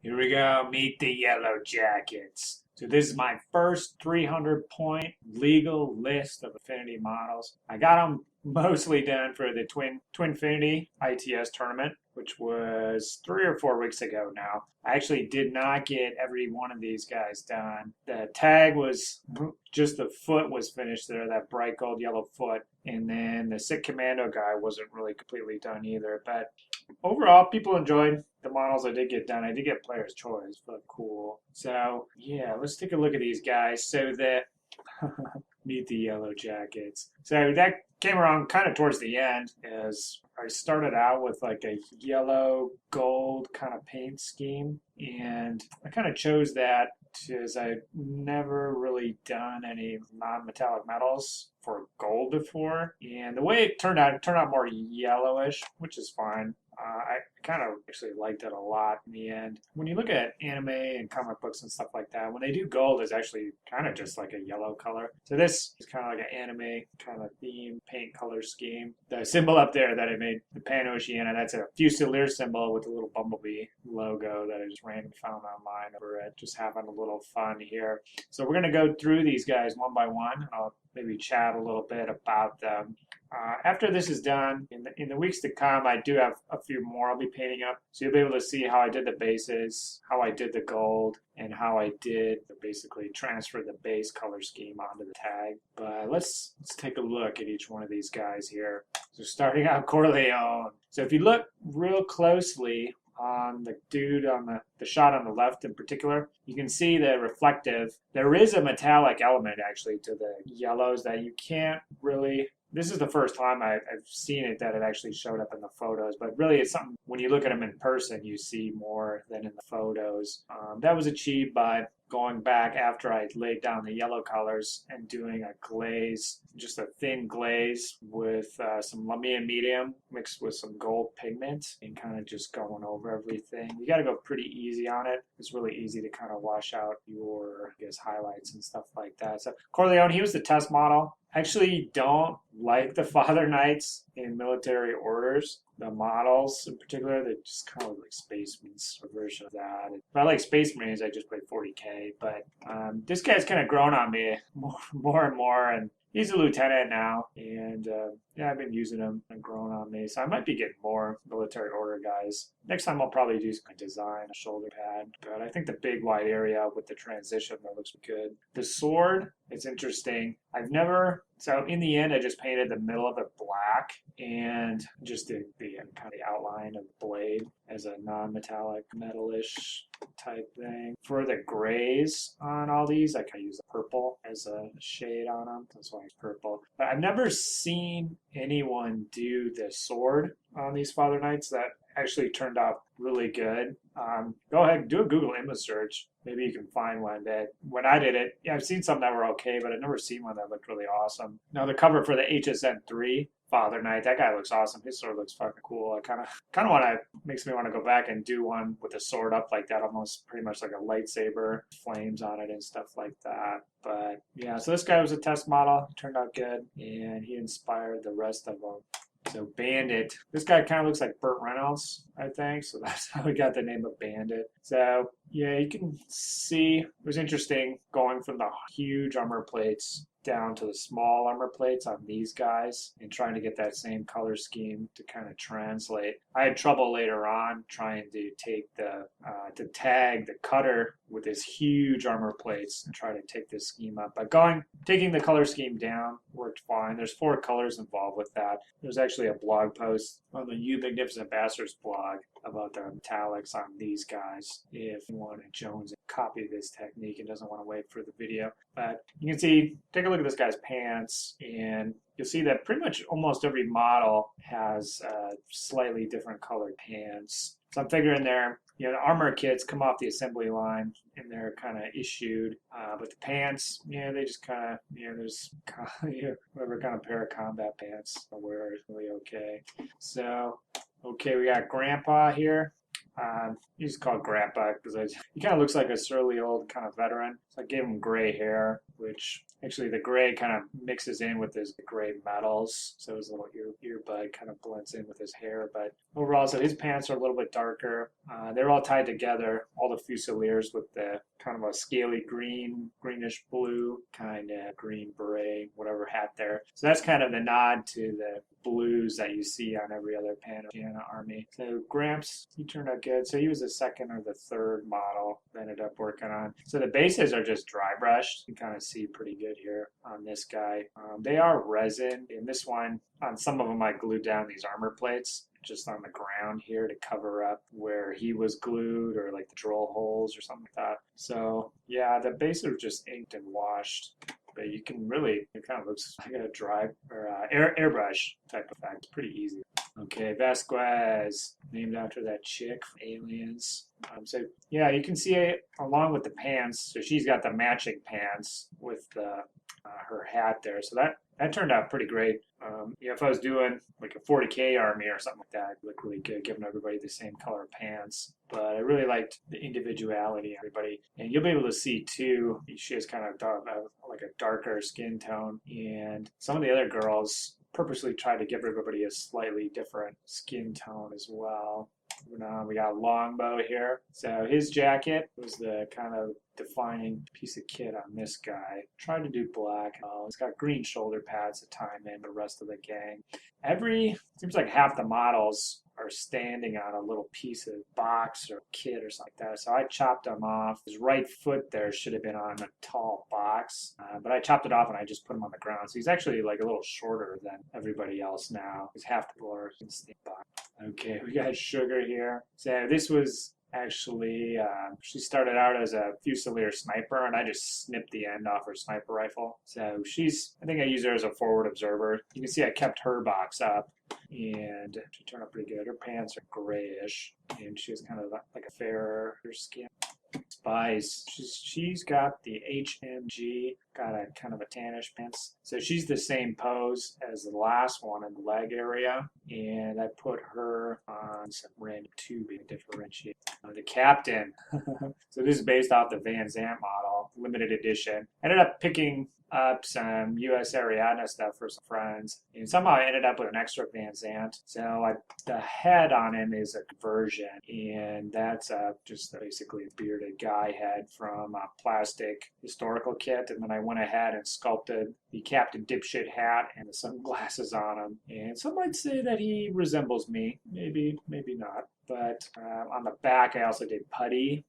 Here we go. Meet the Yellowjackets. So this is my first 300 point legal list of affinity models. I got them mostly done for the Twinfinity ITS tournament, which was 3 or 4 weeks ago now. I actually did not get every one of these guys done. The tag was just the foot was finished there, that bright gold yellow foot. And then the Sick Commando guy wasn't really completely done either. But overall, people enjoyed the models I did get done. I did get player's choice, but cool. So yeah, let's take a look at these guys. So the meet the Yellowjackets. So that came around kind of towards the end as I started out with like a yellow gold kind of paint scheme, and I kind of chose that because I've never really done any non-metallic metals for gold before, and the way it turned out more yellowish, which is fine. I kind of actually liked it a lot in the end. When you look at anime and comic books and stuff like that, when they do gold, it's actually kind of just like a yellow color. So this is kind of like an anime kind of theme paint color scheme. The symbol up there that I made, the Panoceania, that's a Fusilier symbol with a little bumblebee logo that I just randomly found online over it. Just having a little fun here. So we're going to go through these guys one by one. I'll maybe chat a little bit about them. After this is done, in the weeks to come, I do have a few more I'll be painting up. So you'll be able to see how I did the bases, how I did the gold, and how I did basically transfer the base color scheme onto the tag. But let's take a look at each one of these guys here. So starting out Corleone. So if you look real closely on the dude on the shot on the left in particular, you can see the reflective. There is a metallic element actually to the yellows that you can't really. This is the first time I've seen it that it actually showed up in the photos, but really it's something when you look at them in person, you see more than in the photos. That was achieved by going back after I laid down the yellow colors and doing a glaze, just a thin glaze with some Lamian medium mixed with some gold pigment and kind of just going over everything. You got to go pretty easy on it. It's really easy to kind of wash out your, I guess, highlights and stuff like that. So Corleone, he was the test model. I actually don't like the Father Knights in military orders. The models in particular, they just kind of look like Space Marines, a version of that. If I like Space Marines, I just play 40K. But this guy's kind of grown on me more and more, and he's a lieutenant now, and yeah, I've been using him and growing on me. So I might be getting more military order guys. Next time I'll probably do some design, a shoulder pad. But I think the big wide area with the transition, that looks good. The sword, it's interesting. I've never, so in the end, I just painted the middle of it black and just the kind of the outline of the blade as a non-metallic metalish type thing. For the grays on all these, I kind of use the purple as a shade on them. That's why it's purple. But I've never seen anyone do the sword on these Father Knights that actually turned out really good. Go ahead and do a Google image search. Maybe you can find one that when I did it, yeah, I've seen some that were okay, but I've never seen one that looked really awesome. Now the cover for the HSN3 Father Knight, that guy looks awesome. His sword looks fucking cool. I kind of want to, makes me want to go back and do one with a sword up like that, almost pretty much like a lightsaber, flames on it and stuff like that. But yeah, so this guy was a test model, turned out good, and he inspired the rest of them. So Bandit, this guy kind of looks like Burt Reynolds, I think. So that's how we got the name of Bandit. So yeah, you can see it was interesting going from the huge armor plates down to the small armor plates on these guys and trying to get that same color scheme to kind of translate. I had trouble later on trying to take to tag the cutter with his huge armor plates and try to take this scheme up. But taking the color scheme down worked fine. There's 4 colors involved with that. There's actually a blog post on the You Magnificent Bastards blog about the metallics on these guys if you want to Jones and copy this technique and doesn't want to wait for the video. But you can see, take a look at this guy's pants, and you'll see that pretty much almost every model has slightly different colored pants. So I'm figuring the armor kits come off the assembly line and they're kind of issued, but the pants, they just kind of, there's whatever kind of pair of combat pants I wear is really okay. So, okay, we got Grandpa here. He's called Grandpa because he kind of looks like a surly old kind of veteran. So I gave him gray hair, which actually the gray kind of mixes in with his gray metals. So his little earbud kind of blends in with his hair. But overall, so his pants are a little bit darker. They're all tied together, all the Fusiliers with the kind of a scaly green, greenish blue, kind of green beret, whatever hat there. So that's kind of the nod to the blues that you see on every other Panoceania army. So Gramps, he turned out good. So he was the second or the third model I ended up working on. So the bases are just dry brushed. You can kind of see pretty good here on this guy. They are resin. In this one, on some of them I glued down these armor plates just on the ground here to cover up where he was glued or like the drill holes or something like that. So yeah, the bases are just inked and washed. But you can really, it kind of looks like a dry or airbrush type effect. It's pretty easy. Okay, Vasquez, named after that chick from Aliens. So yeah, you can see it along with the pants. So she's got the matching pants with her hat there. So that turned out pretty great. If I was doing like a 40K army or something like that, it'd look really good, giving everybody the same color pants. But I really liked the individuality of everybody. And you'll be able to see too, she has kind of like a darker skin tone. And some of the other girls purposely tried to give everybody a slightly different skin tone as well. We got Longbow here. So his jacket was the kind of defining piece of kit on this guy. Tried to do black. He's got green shoulder pads to time in the rest of the gang. Seems like half the models are standing on a little piece of box or kit or something like that. So I chopped him off. His right foot there should have been on a tall box, but I chopped it off and I just put him on the ground. So he's actually like a little shorter than everybody else now. He's half the floor in the box. Okay, we got Sugar here. So this was actually, she started out as a Fusilier sniper, and I just snipped the end off her sniper rifle. So I think I used her as a forward observer. You can see I kept her box up, and she turned out pretty good. Her pants are grayish, and she has kind of like a fairer skin. Spice, she's got the HMG, got a kind of a tannish pants. So she's the same pose as the last one in the leg area, and I put her on some random tubing to differentiate. The captain, so this is based off the Vanzant model, limited edition. Ended up picking up some US Ariadne stuff for some friends, and somehow I ended up with an extra Vanzant. So the head on him is a conversion, and that's just basically a bearded guy head from a plastic historical kit, and then I went ahead and sculpted the Captain Dipshit hat and the sunglasses on him. And some might say that he resembles me, maybe not. But on the back, I also did putty.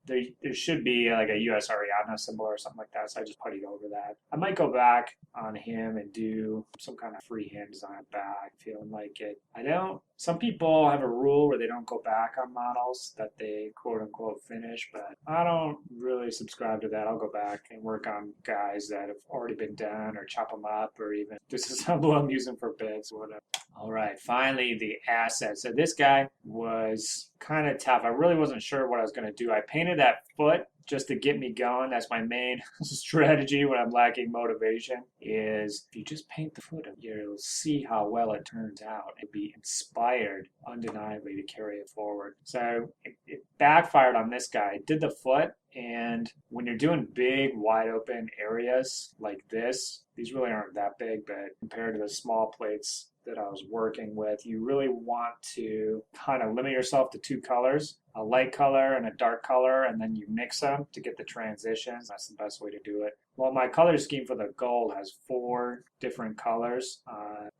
There should be like a US Ariadne symbol or something like that, so I just puttied over that. I might go back on him and do some kind of freehand design back, feeling like it. Some people have a rule where they don't go back on models that they quote unquote finish, but I don't really subscribe to that. I'll go back and work on guys that have already been done or chop them up or even disassemble them, use them for bits or whatever. All right, finally the asset. So this guy was kind of tough. I really wasn't sure what I was going to do. I painted that foot just to get me going. That's my main strategy when I'm lacking motivation, is if you just paint the foot, you'll see how well it turns out. It'll be inspired undeniably to carry it forward. So it backfired on this guy. It did the foot, and when you're doing big, wide open areas like this, these really aren't that big, but compared to the small plates that I was working with, you really want to kind of limit yourself to two colors, a light color and a dark color, and then you mix them to get the transitions. That's the best way to do it. Well, my color scheme for the gold has 4 different colors.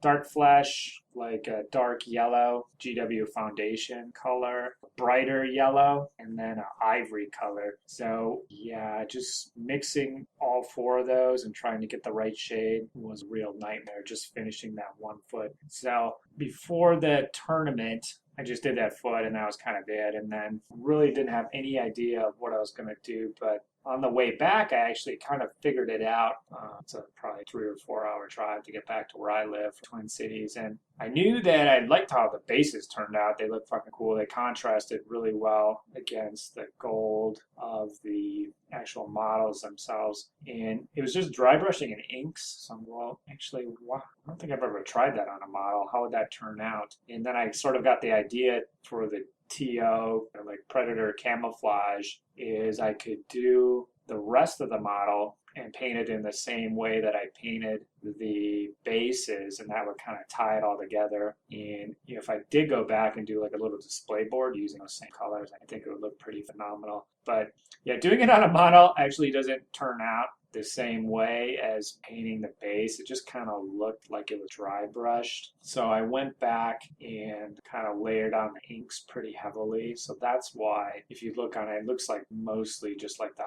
Dark flesh, like a dark yellow, GW foundation color, brighter yellow, and then an ivory color. So yeah, just mixing all 4 of those and trying to get the right shade was a real nightmare, just finishing that one foot. So before the tournament, I just did that foot and that was kind of it, and then really didn't have any idea of what I was going to do. But on the way back, I actually kind of figured it out. It's a probably 3 or 4 hour drive to get back to where I live, Twin Cities. And I knew that I liked how the bases turned out. They looked fucking cool. They contrasted really well against the gold of the actual models themselves. And it was just dry brushing in inks. So, well, actually, wow, I don't think I've ever tried that on a model. How would that turn out? And then I sort of got the idea for the TO, like Predator camouflage, is I could do the rest of the model and paint it in the same way that I painted the bases, and that would kind of tie it all together. And if I did go back and do like a little display board using those same colors, I think it would look pretty phenomenal. But yeah, doing it on a model actually doesn't turn out the same way as painting the base. It just kind of looked like it was dry brushed. So I went back and kind of layered on the inks pretty heavily. So that's why if you look on it, it looks like mostly just like the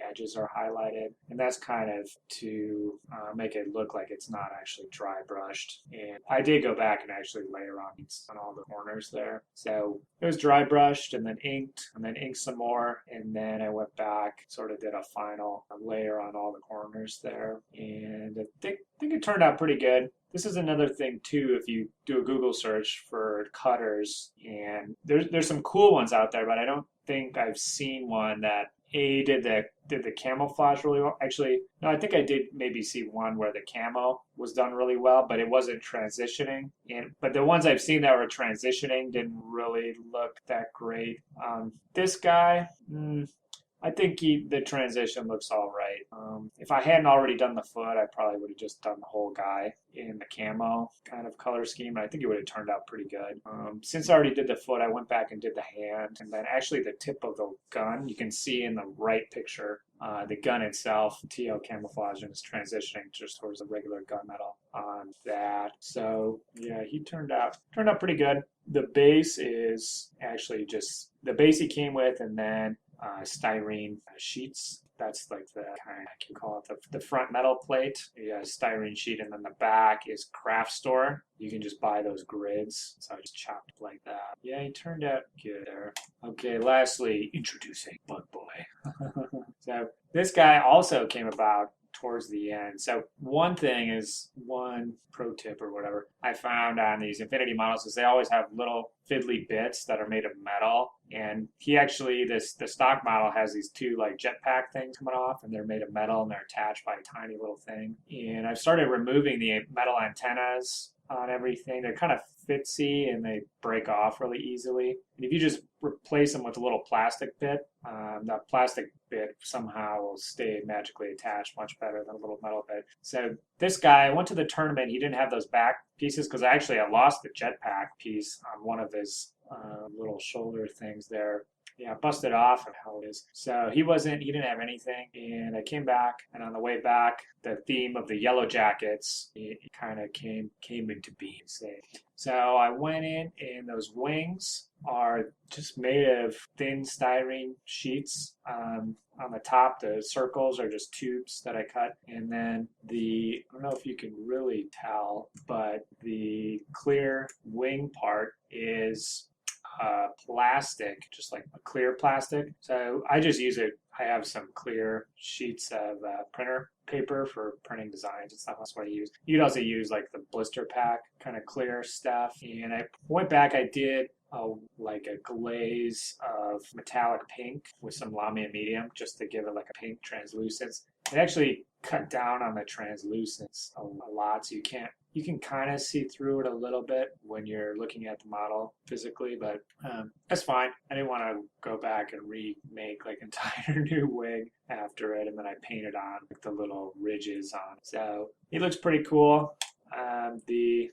edges are highlighted. And that's kind of to make it look like it's not actually dry brushed. And I did go back and actually layer on inks on all the corners there. So it was dry brushed and then inked some more. And then I went back, sort of did a final layer on all the corners there, and I think it turned out pretty good. This is another thing too, if you do a Google search for cutters, and there's some cool ones out there, but I don't think I've seen one that did the camouflage really well. Actually, no, I think I did maybe see one where the camo was done really well, but it wasn't transitioning. But the ones I've seen that were transitioning didn't really look that great. This guy, I think the transition looks all right. If I hadn't already done the foot, I probably would have just done the whole guy in the camo kind of color scheme. I think it would have turned out pretty good. Since I already did the foot, I went back and did the hand, and then actually the tip of the gun, you can see in the right picture, the gun itself, TO camouflage, and is transitioning just towards the regular gunmetal on that. So yeah, he turned out pretty good. The base is actually just the base he came with, and then styrene sheets. That's like the kind of, I can call it the front metal plate. Yeah, styrene sheet, and then the back is craft store. You can just buy those grids. So I just chopped like that. Yeah, he turned out good there. Okay, lastly, introducing Bloodboy. So this guy also came about towards the end. So one pro tip or whatever I found on these Infinity models is they always have little fiddly bits that are made of metal. And he actually, the stock model has these two like jetpack things coming off, and they're made of metal and they're attached by a tiny little thing. And I've started removing the metal antennas on everything. They're kind of fitsy and they break off really easily. And if you just replace them with a little plastic bit, that plastic bit somehow will stay magically attached much better than a little metal bit. So this guy, I went to the tournament, he didn't have those back pieces because I lost the jetpack piece on one of his little shoulder things there. Yeah, busted off and how it is. So he didn't have anything. And I came back, and on the way back, the theme of the Yellowjackets, it kind of came into being. So I went in, and those wings are just made of thin styrene sheets. On the top, the circles are just tubes that I cut. And then I don't know if you can really tell, but the clear wing part is plastic, just like a clear plastic. So I just use it. I have some clear sheets of printer paper for printing designs and stuff. That's what I use. You could also use like the blister pack kind of clear stuff. And I went back, I did like a glaze of metallic pink with some Lamia medium just to give it like a pink translucence. It actually cut down on the translucence a lot, so you can kind of see through it a little bit when you're looking at the model physically, but that's fine. I didn't want to go back and remake like an entire new wig after it, and then I painted on like the little ridges on it. So it looks pretty cool. The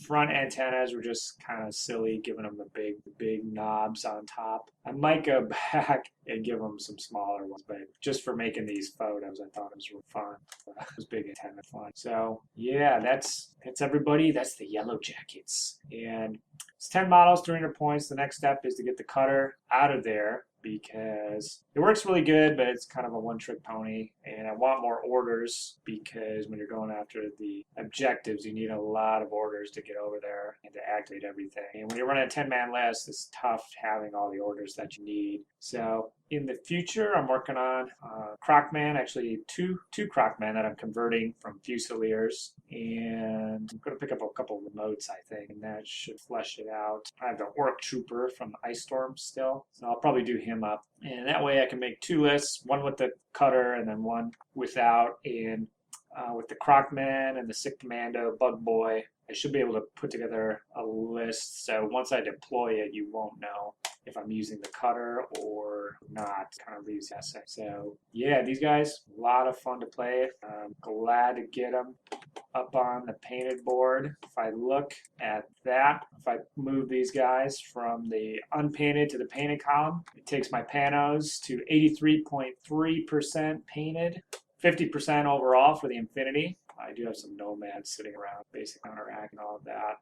front antennas were just kind of silly, giving them the big knobs on top. I might go back and give them some smaller ones, but just for making these photos, I thought it was really fun. Those big antenna fun. So yeah, that's everybody. That's the Yellowjackets, and it's 10 models, 300 points. The next step is to get the cutter out of there, because it works really good, but it's kind of a one-trick pony. And I want more orders, because when you're going after the objectives, you need a lot of orders to get over there and to activate everything. And when you're running a 10-man list, it's tough having all the orders that you need. So in the future, I'm working on Crocman, actually two Crocman that I'm converting from Fusiliers. And I'm going to pick up a couple of remotes, I think, and that should flesh it out. I have the Orc Trooper from the Ice Storm still, so I'll probably do him up. And that way I can make two lists, one with the cutter and then one without. And with the Crocman and the Sick Commando Bug Boy, I should be able to put together a list, so once I deploy it, you won't know if I'm using the cutter or not. Kind of leaves guessing. So yeah, these guys, a lot of fun to play. I'm glad to get them up on the painted board. If I look at that, if I move these guys from the unpainted to the painted column, it takes my panos to 83.3% painted, 50% overall for the Infinity. I do have some nomads sitting around, basic counteract and all of that.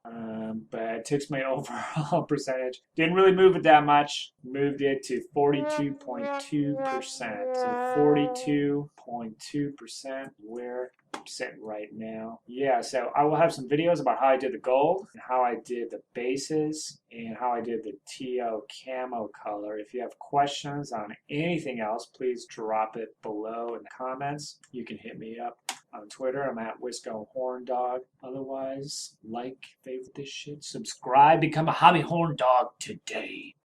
But it takes my overall percentage. Didn't really move it that much. Moved it to 42.2%. So 42.2% where I'm sitting right now. Yeah, so I will have some videos about how I did the gold and how I did the bases and how I did the TO camo color. If you have questions on anything else, please drop it below in the comments. You can hit me up on Twitter. I'm at Wisco Horn Dog. Otherwise, like, favorite this shit, subscribe, become a hobby horn dog today.